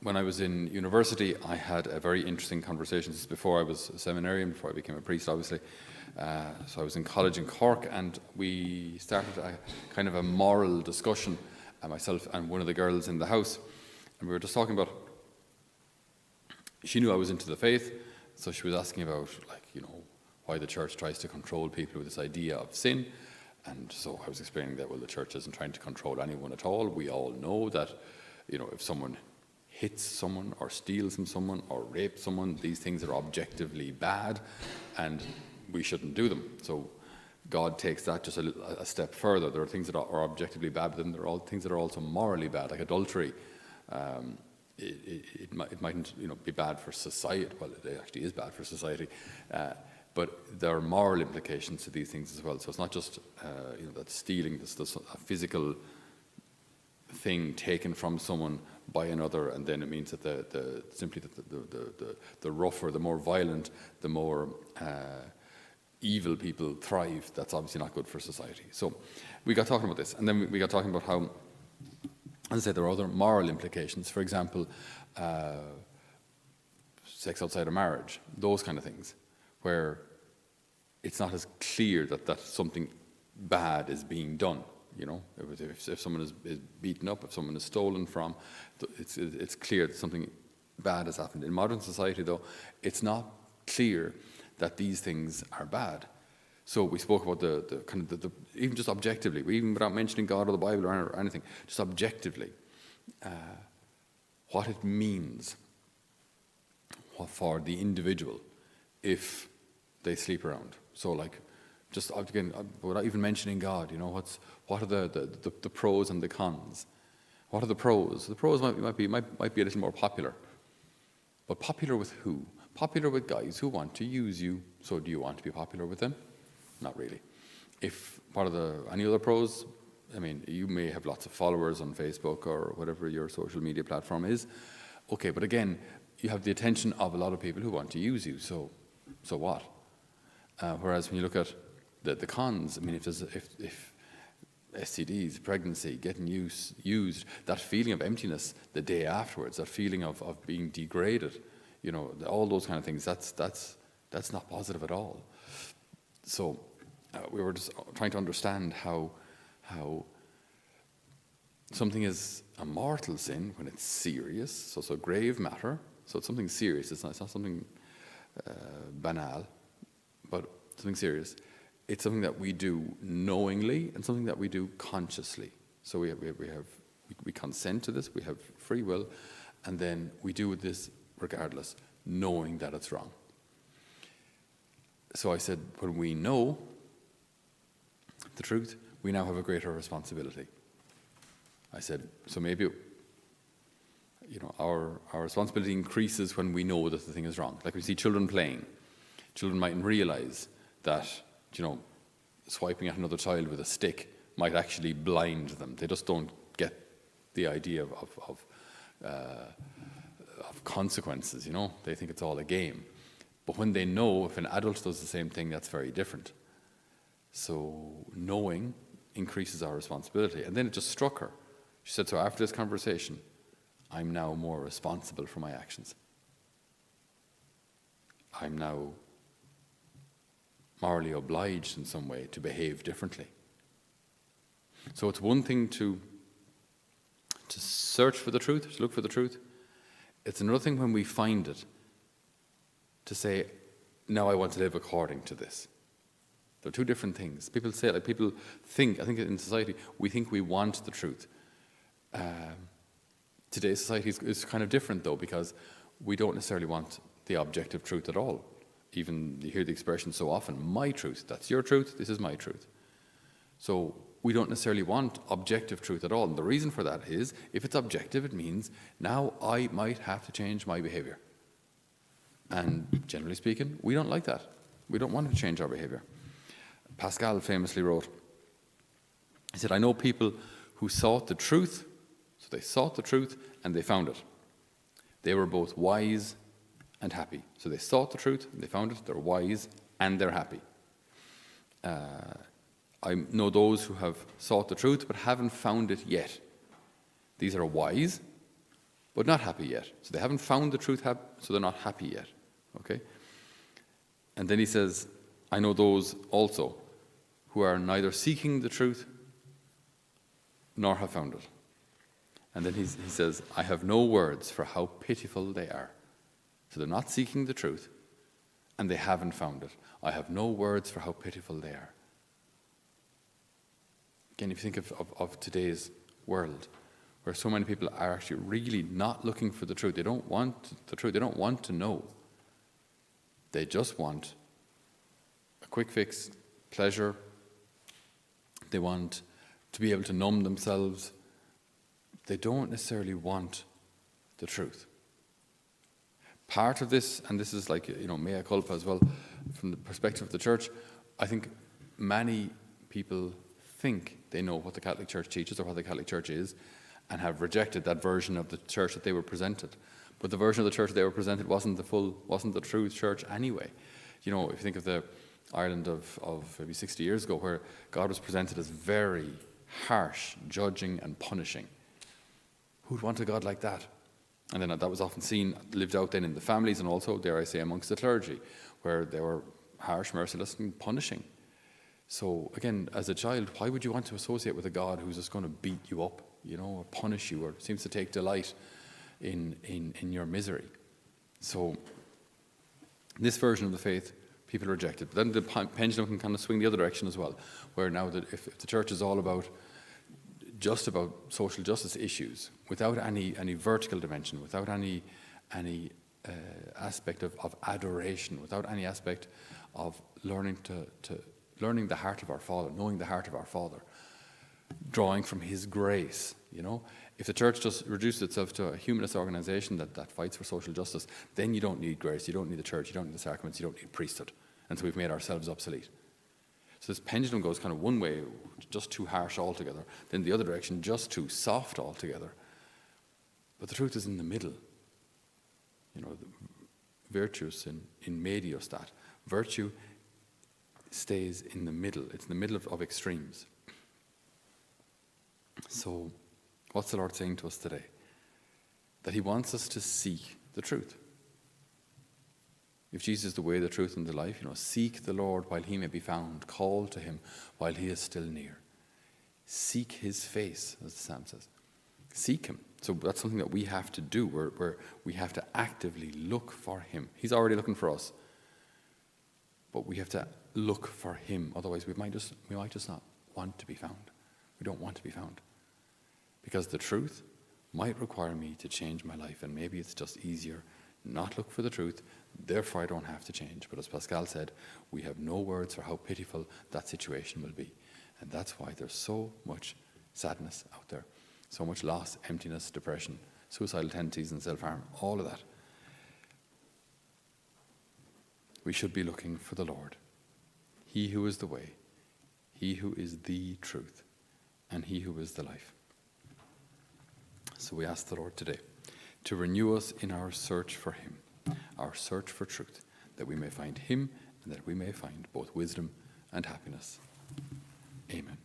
when I was in university, I had a very interesting conversation. This is before I was a seminarian, before I became a priest, obviously. So I was in college in Cork, and we started a kind of a moral discussion, myself and one of the girls in the house. And we were just talking about, she knew I was into the faith, so she was asking about, why the church tries to control people with this idea of sin. And so I was explaining that, well, the church isn't trying to control anyone at all. We all know that, if someone hits someone or steals from someone or rapes someone, these things are objectively bad and we shouldn't do them. So God takes that just a step further. There are things that are objectively bad, but then there are all things that are also morally bad, like adultery. It mightn't be bad for society. Well, it actually is bad for society. But there are moral implications to these things as well. So it's not just that stealing, this a physical thing taken from someone by another, and then it means that the rougher, the more violent, the more evil people thrive. That's obviously not good for society. So we got talking about this, and then we got talking about how, as I said, there are other moral implications. For example, sex outside of marriage, those kind of things, where it's not as clear that something bad is being done. If someone is beaten up, if someone is stolen from, it's clear that something bad has happened. In modern society, though, it's not clear that these things are bad. So we spoke about the kind of the even just objectively, even without mentioning God or the Bible or anything, just objectively, what it means for the individual if they sleep around. So just again, without even mentioning God, what are the pros and the cons? What are the pros? The pros might be a little more popular, but popular with who? Popular with guys who want to use you. So do you want to be popular with them? Not really. If any other pros, you may have lots of followers on Facebook or whatever your social media platform is. Okay, but again, you have the attention of a lot of people who want to use you. So what? Whereas when you look at the cons, if STDs, pregnancy, getting used, that feeling of emptiness the day afterwards, that feeling of being degraded, all those kind of things, that's not positive at all. So we were just trying to understand how something is a mortal sin when it's serious, so it's a grave matter. So it's something serious. It's not something banal, but something serious. It's something that we do knowingly and something that we do consciously. So we consent to this. We have free will, and then we do this regardless, knowing that it's wrong. So I said, when we know the truth, we now have a greater responsibility. I said, so maybe our responsibility increases when we know that the thing is wrong. Like we see children playing. Children mightn't realize that, swiping at another child with a stick might actually blind them. They just don't get the idea of consequences, They think it's all a game. But when they know, if an adult does the same thing, that's very different. So knowing increases our responsibility. And then it just struck her. She said, so after this conversation, I'm now more responsible for my actions. I'm now morally obliged in some way to behave differently. So it's one thing to search for the truth, to look for the truth. It's another thing when we find it to say, now I want to live according to this. They're two different things. People say, people think, I think in society, we think we want the truth. Today's society is kind of different, though, because we don't necessarily want the objective truth at all. Even you hear the expression so often, my truth, that's your truth, this is my truth. So we don't necessarily want objective truth at all. And the reason for that is, if it's objective, it means now I might have to change my behavior. And generally speaking, we don't like that. We don't want to change our behavior. Pascal famously wrote, he said, I know people who sought the truth, so they sought the truth and they found it. They were both wise and happy. So they sought the truth, and they found it, they're wise and they're happy. I know those who have sought the truth but haven't found it yet. These are wise but not happy yet. So they haven't found the truth, so they're not happy yet. Okay? And then he says, I know those also who are neither seeking the truth nor have found it. And then he says, I have no words for how pitiful they are. So they're not seeking the truth, and they haven't found it. I have no words for how pitiful they are. Again, if you think of today's world, where so many people are actually really not looking for the truth. They don't want the truth. They don't want to know. They just want a quick fix, pleasure. They want to be able to numb themselves. They don't necessarily want the truth. Part of this, and this is like, mea culpa as well, from the perspective of the church, I think many people think they know what the Catholic Church teaches or what the Catholic Church is, and have rejected that version of the church that they were presented. But the version of the church that they were presented wasn't the true church anyway. If you think of the Ireland of maybe 60 years ago, where God was presented as very harsh, judging and punishing. Who'd want a God like that? And then that was often lived out then in the families, and also, dare I say, amongst the clergy, where they were harsh, merciless and punishing. So again, as a child, why would you want to associate with a God who's just going to beat you up, or punish you, or seems to take delight in your misery? So this version of the faith, people reject it. But then the pendulum can kind of swing the other direction as well, where now that if the church is all about social justice issues, without any vertical dimension, without any aspect of adoration, without any aspect of learning the heart of our Father, knowing the heart of our Father, drawing from His grace, If the church just reduces itself to a humanist organization that fights for social justice, then you don't need grace, you don't need the church, you don't need the sacraments, you don't need priesthood. And so we've made ourselves obsolete. So this pendulum goes kind of one way, just too harsh altogether, then the other direction, just too soft altogether. But the truth is in the middle. Virtus in medio stat. Virtue stays in the middle. It's in the middle of extremes. So what's the Lord saying to us today? That He wants us to seek the truth. If Jesus is the way, the truth, and the life, seek the Lord while He may be found. Call to Him while He is still near. Seek His face, as the psalm says. Seek Him. So that's something that we have to do, where we have to actively look for Him. He's already looking for us. But we have to look for Him. Otherwise, we might just not want to be found. We don't want to be found. Because the truth might require me to change my life, and maybe it's just easier not look for the truth, therefore I don't have to change. But as Pascal said, we have no words for how pitiful that situation will be. And that's why there's so much sadness out there, so much loss, emptiness, depression, suicidal tendencies and self-harm, all of that. We should be looking for the Lord, He who is the way, He who is the truth, and He who is the life. So we ask the Lord today to renew us in our search for Him, our search for truth, that we may find Him and that we may find both wisdom and happiness. Amen.